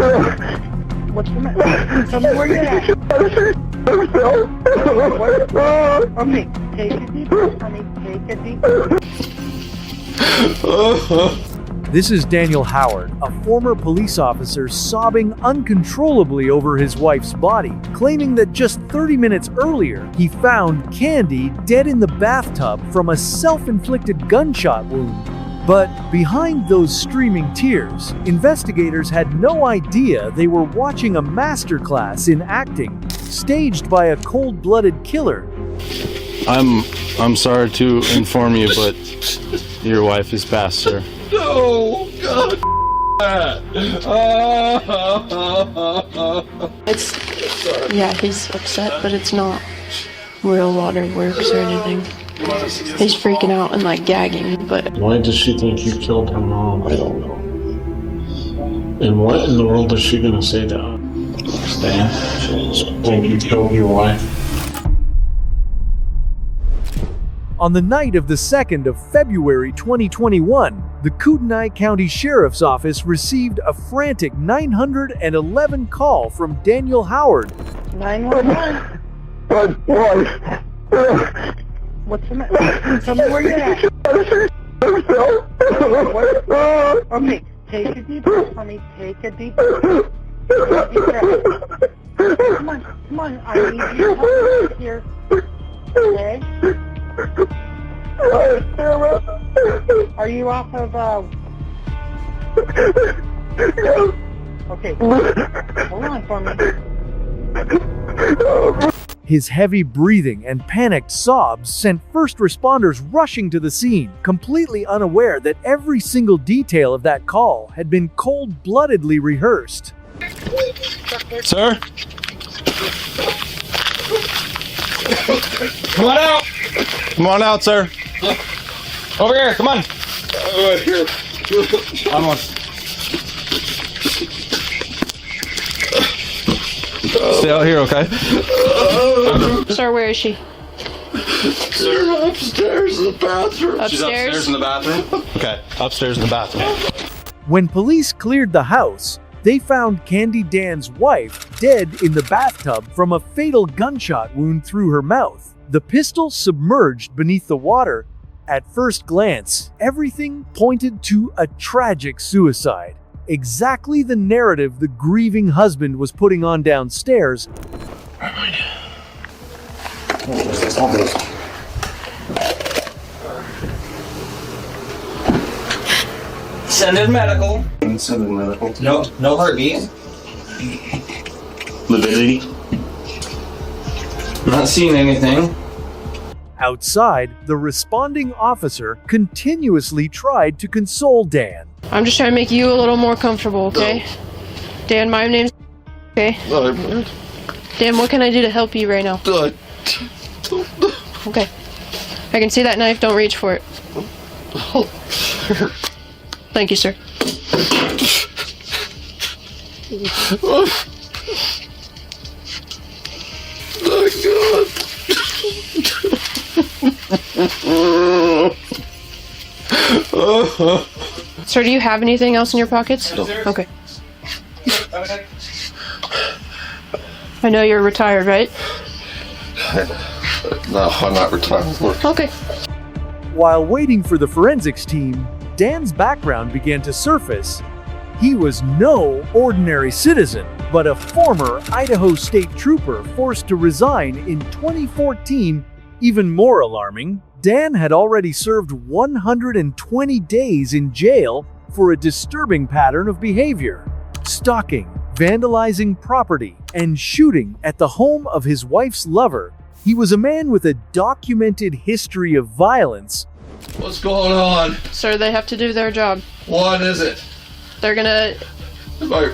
What's the matter? Tell me where you're at. Okay, take a deep breath, honey. Take a deep breath. This is Daniel Howard, a former police officer sobbing uncontrollably over his wife's body, claiming that just 30 minutes earlier, he found Candy dead in the bathtub from a self-inflicted gunshot wound. But behind those streaming tears, investigators had no idea they were watching a masterclass in acting, staged by a cold-blooded killer. I'm sorry to inform you, but your wife is passed, sir. No, God. Yeah, he's upset, but it's not real waterworks or anything. He's freaking out and like gagging, but... Why does she think you killed her mom? I don't know. And what in the world is she gonna say to us? Stan, she think you killed your wife? On the night of the 2nd of February 2021, the Kootenai County Sheriff's Office received a frantic 911 call from Daniel Howard. 911. What's the matter? Tell me where you're at. Okay, take a deep breath, honey. Take a deep breath. Come on. I need your help here. Okay? Are you off of, Okay. Hold on for me. His heavy breathing and panicked sobs sent first responders rushing to the scene, completely unaware that every single detail of that call had been cold-bloodedly rehearsed. Sir? Come on out! Come on out, sir. Over here, come on. Right here. On one. Stay out here, okay? Sir, where is she? Sir, upstairs in the bathroom. Upstairs? She's upstairs in the bathroom? Okay, upstairs in the bathroom. When police cleared the house, they found Candy Dan's wife dead in the bathtub from a fatal gunshot wound through her mouth. The pistol submerged beneath the water. At first glance, everything pointed to a tragic suicide. Exactly the narrative the grieving husband was putting on downstairs. Send in medical. Send in medical. No heartbeat. Lividity. Not seeing anything. Outside, the responding officer continuously tried to console Dan. I'm just trying to make you a little more comfortable, okay? Dan, my name's... Okay? Dan, what can I do to help you right now? Okay. I can see that knife, don't reach for it. Thank you, sir. Sir, do you have anything else in your pockets? No. Okay. I know you're retired, right? No, I'm not retired. Okay. While waiting for the forensics team, Dan's background began to surface. He was no ordinary citizen, but a former Idaho State Trooper forced to resign in 2014. Even more alarming, Dan had already served 120 days in jail for a disturbing pattern of behavior: stalking, vandalizing property, and shooting at the home of his wife's lover. He was a man with a documented history of violence. What's going on? Sir, they have to do their job. What is it? They're gonna Right.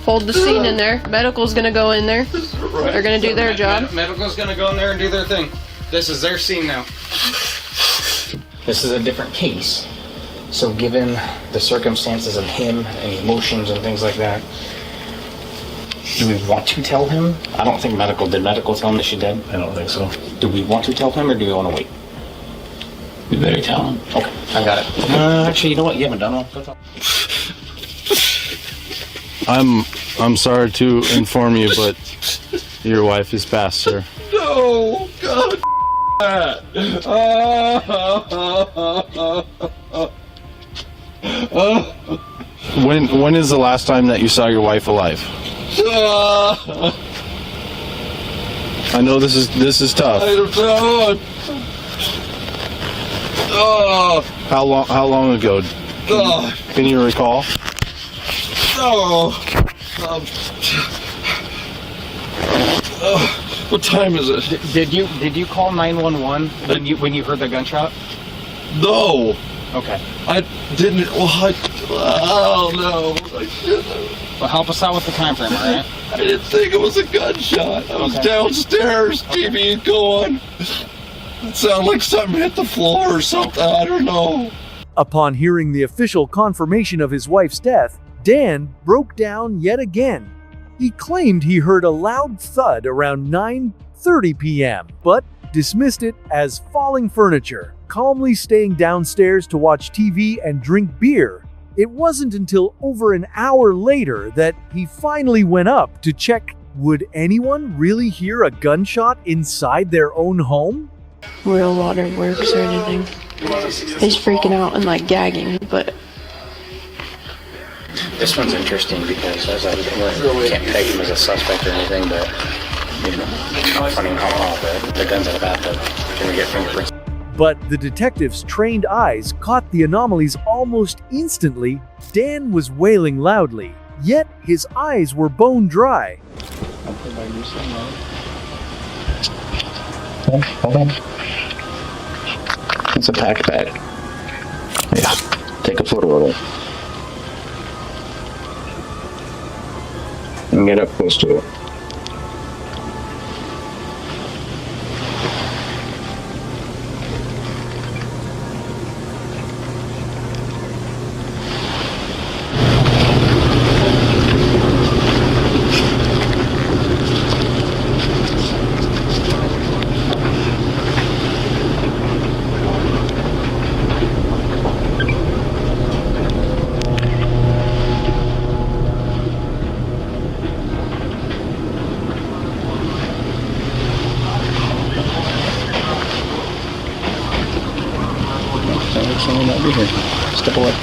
hold the scene in there. Medical's gonna go in there. They're gonna do their job. Medical's gonna go in there and do their thing. This is their scene now. This is a different case. So given the circumstances of him and emotions and things like that, do we want to tell him? I don't think medical. Did medical tell him that she dead? I don't think so. Do we want to tell him or do we want to wait? You better tell him. Okay, I got it. Actually, you know what? You haven't done one. Go tell him. I'm sorry to inform you, but your wife is passed, sir. No, God. When is the last time that you saw your wife alive? I know this is tough. I don't know. How long ago? Can you recall? What time is it? Did you call 911 when you heard the gunshot? No. Okay. I didn't. Oh no. I didn't. Well, help us out with the time frame, all right? I didn't think it was a gunshot. I was downstairs, TV going. It sounded like something hit the floor or something. I don't know. Upon hearing the official confirmation of his wife's death, Dan broke down yet again. He claimed he heard a loud thud around 9:30 p.m., but dismissed it as falling furniture, calmly staying downstairs to watch TV and drink beer. It wasn't until over an hour later that he finally went up to check, would anyone really hear a gunshot inside their own home? Real waterworks or anything. He's freaking out and like gagging, but This one's interesting because as I can't peg him as a suspect or anything, but you know, funny how the gun's in the bathtub. Can we get fingerprints? But the detective's trained eyes caught the anomalies almost instantly. Dan was wailing loudly, yet his eyes were bone dry. Hold on. It's a pack bag. Yeah. Take a photo of it. And get up close to it. Someone might be here. Step away.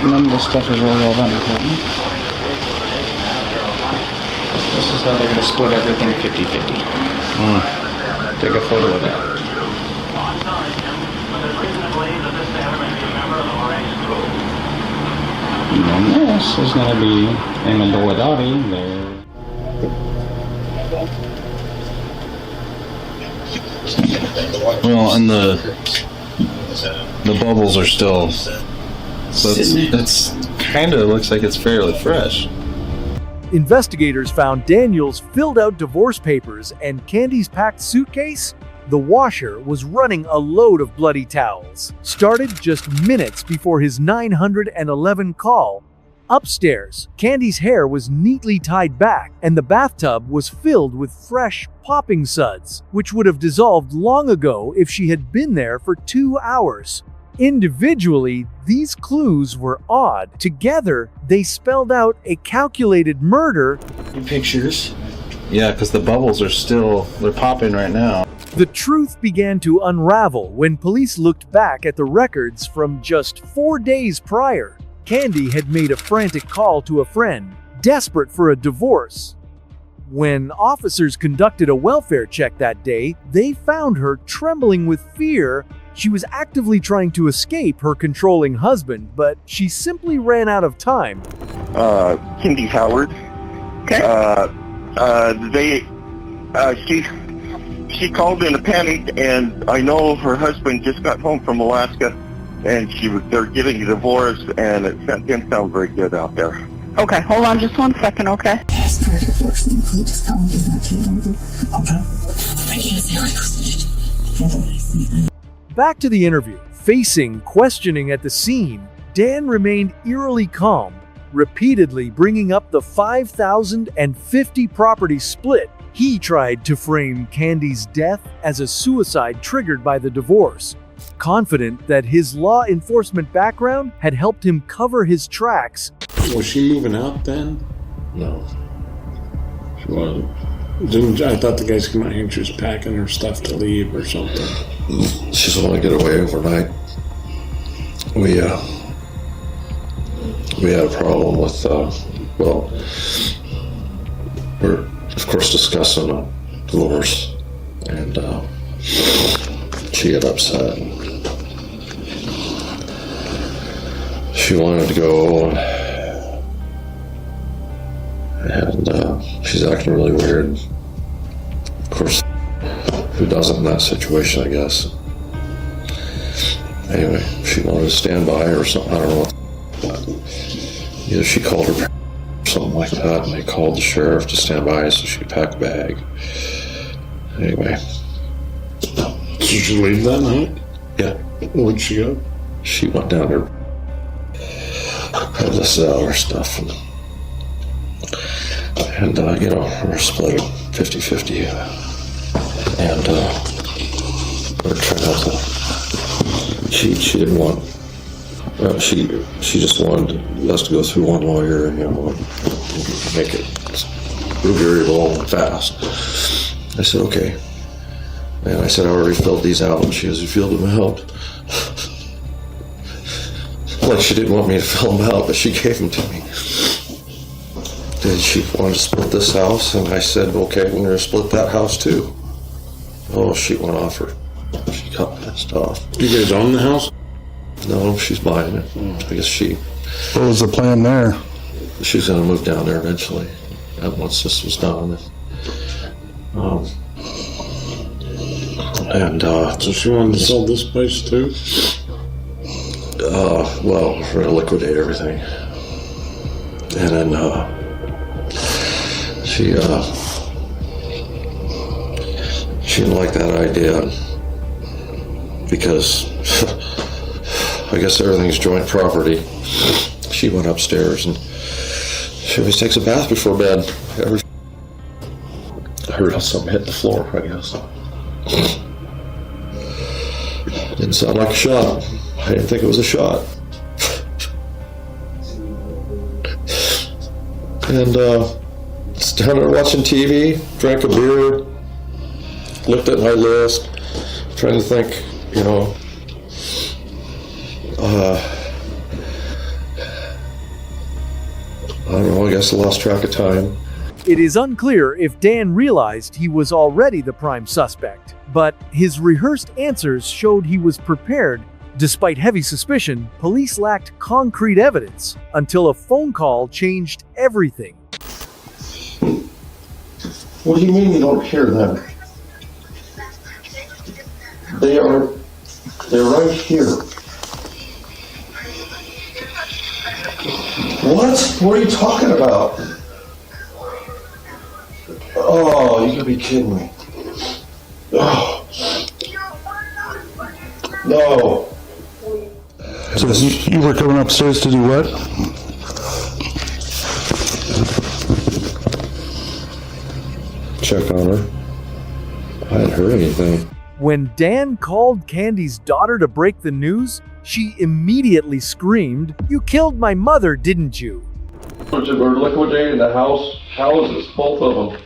None of this stuff is really all that important. This is how they're going to split everything 50-50. Take a photo of that. And then this is going to be Amendowadati there. Well, and the bubbles are still. So it's kind of looks like it's fairly fresh. Investigators found Daniel's filled-out divorce papers and Candy's packed suitcase. The washer was running a load of bloody towels. Started just minutes before his 911 call. Upstairs, Candy's hair was neatly tied back, and the bathtub was filled with fresh, popping suds, which would have dissolved long ago if she had been there for 2 hours. Individually, these clues were odd. Together, they spelled out a calculated murder. Pictures. Yeah, because the bubbles are they're popping right now. The truth began to unravel when police looked back at the records from just 4 days prior. Candy had made a frantic call to a friend, desperate for a divorce. When officers conducted a welfare check that day, they found her trembling with fear. She was actively trying to escape her controlling husband, but she simply ran out of time. Cindy Howard. Okay. She called in a panic, and I know her husband just got home from Alaska, and they're getting a divorce, and it didn't sound very good out there. Okay, hold on just 1 second, okay? Back to the interview. Facing questioning at the scene, Dan remained eerily calm. repeatedly bringing up the 5,050 property split. He tried to frame Candy's death as a suicide triggered by the divorce, confident that his law enforcement background had helped him cover his tracks. Was she moving out then? No. She wasn't. I thought the guys came out here and she was packing her stuff to leave or something. She just wanted to get away overnight. We had a problem with, we're of course discussing a divorce, and she got upset. She wanted to go, and she's acting really weird. Of course, who doesn't in that situation, I guess. Anyway, she wanted to stand by or something, I don't know. Either she called her parents or something like that, and they called the sheriff to stand by so she could pack a bag. Anyway. Did she leave that night? Yeah. Where'd she go? She went down there, had listed out her stuff, and you know, we're split 50-50, and we're trying not to. She didn't want. She just wanted us to go through one lawyer and, you know, make it very long and fast. I said, okay. And I said, I already filled these out. And she goes, you filled them out? Like she didn't want me to fill them out, but she gave them to me. Then she wanted to split this house, and I said, okay, we're going to split that house too. Oh, she went off her. She got pissed off. You guys own the house? No, she's buying it. I guess What was the plan there? she's going to move down there eventually. Once this was done. So she wanted to sell this place too? Well, we're going to liquidate everything. And then she didn't like that idea because I guess everything's joint property. She went upstairs and she always takes a bath before bed. I heard something hit the floor, I guess. Didn't sound like a shot. I didn't think it was a shot. And was down there watching TV, drank a beer, looked at my list, trying to think, you know, I don't know, I guess I lost track of time. It is unclear if Dan realized he was already the prime suspect, but his rehearsed answers showed he was prepared. Despite heavy suspicion, police lacked concrete evidence until a phone call changed everything. What do you mean you don't hear them? They're right here. What? What are you talking about? Oh, you gotta be kidding me. Oh. No. So you were coming upstairs to do what? Check on her. I hadn't heard anything. When Dan called Candy's daughter to break the news, she immediately screamed, "You killed my mother, didn't you?" We're liquidating the houses, both of them.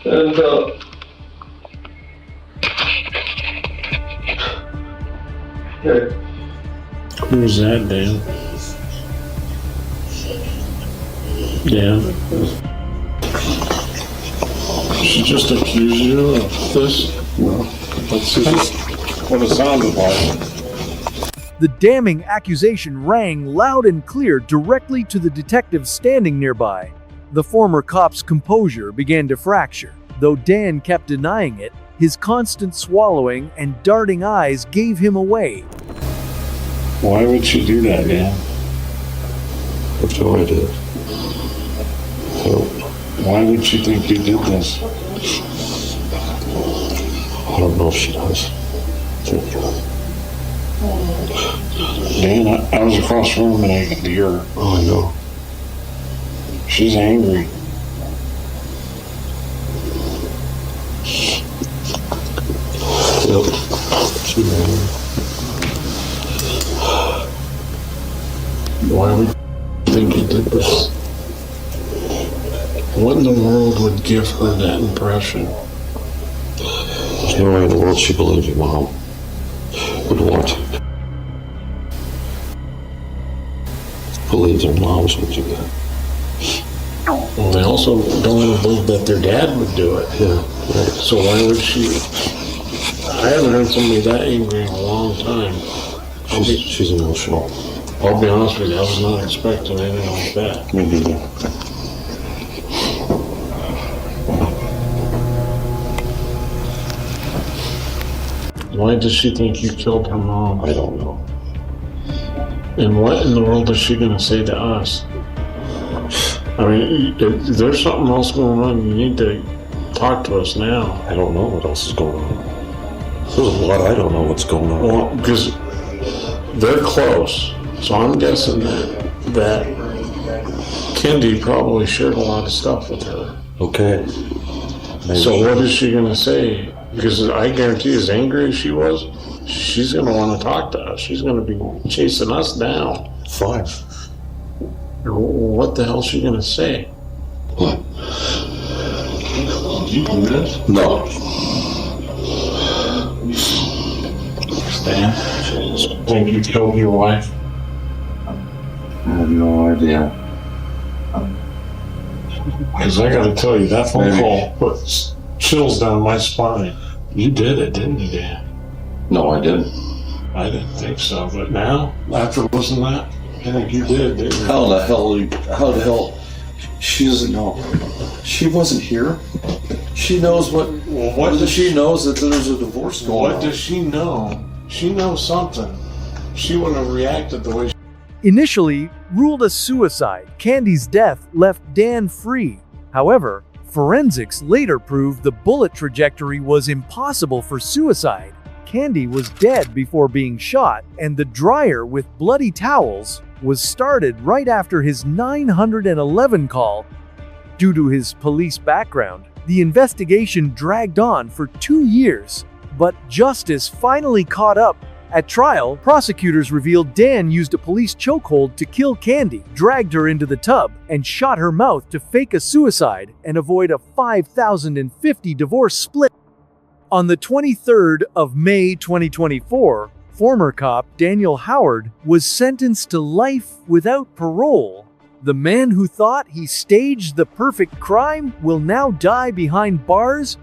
And, okay. Who's that, Dan? Dan? She just accused you of this? No. That's what it sounded like. The damning accusation rang loud and clear directly to the detective standing nearby. The former cop's composure began to fracture. Though Dan kept denying it, his constant swallowing and darting eyes gave him away. Why would she do that, Dan? I have no idea. Why would she think you did this? I don't know if she does. Dan, I was across the room and I could hear her. Oh, I know. She's angry. Yep. She's angry. Why would you think he did this? What in the world would give her that impression? There's no way in the world she believed your mom would want to believe their moms would do that. Well, they also don't even believe that their dad would do it. Yeah, right. So why would she? I haven't heard somebody that angry in a long time. She's emotional. I'll be honest with you, I was not expecting anything like that. Me neither. Why does she think you killed her mom? I don't know. And what in the world is she going to say to us? I mean, if there's something else going on, you need to talk to us now. I don't know what else is going on. There's a lot I don't know what's going on. Well, because they're close, so I'm guessing that Kendi probably shared a lot of stuff with her. Okay. Maybe. So what is she going to say? Because I guarantee as angry as she was, she's going to want to talk to us. She's going to be chasing us down. Fine. What the hell is she going to say? What? Did you do this? No. Stan, think you killed your wife? I have no idea. Because I got to tell you, that phone call put chills down my spine. You did it, didn't you, Dan? No, I didn't. I didn't think so, but now, after listening to that, I think you did, didn't you? How the hell? She doesn't know. She wasn't here. She knows what. Well, what does she knows that there's a divorce going on? What does she know? She knows something. She wouldn't have reacted the way she... Initially ruled a suicide, Candy's death left Dan free. However, forensics later proved the bullet trajectory was impossible for suicide. Candy was dead before being shot, and the dryer with bloody towels was started right after his 911 call. Due to his police background, the investigation dragged on for 2 years, but justice finally caught up. At trial, prosecutors revealed Dan used a police chokehold to kill Candy, dragged her into the tub, and shot her mouth to fake a suicide and avoid a $5,050 divorce split. On the 23rd of May 2024, former cop Daniel Howard was sentenced to life without parole. The man who thought he staged the perfect crime will now die behind bars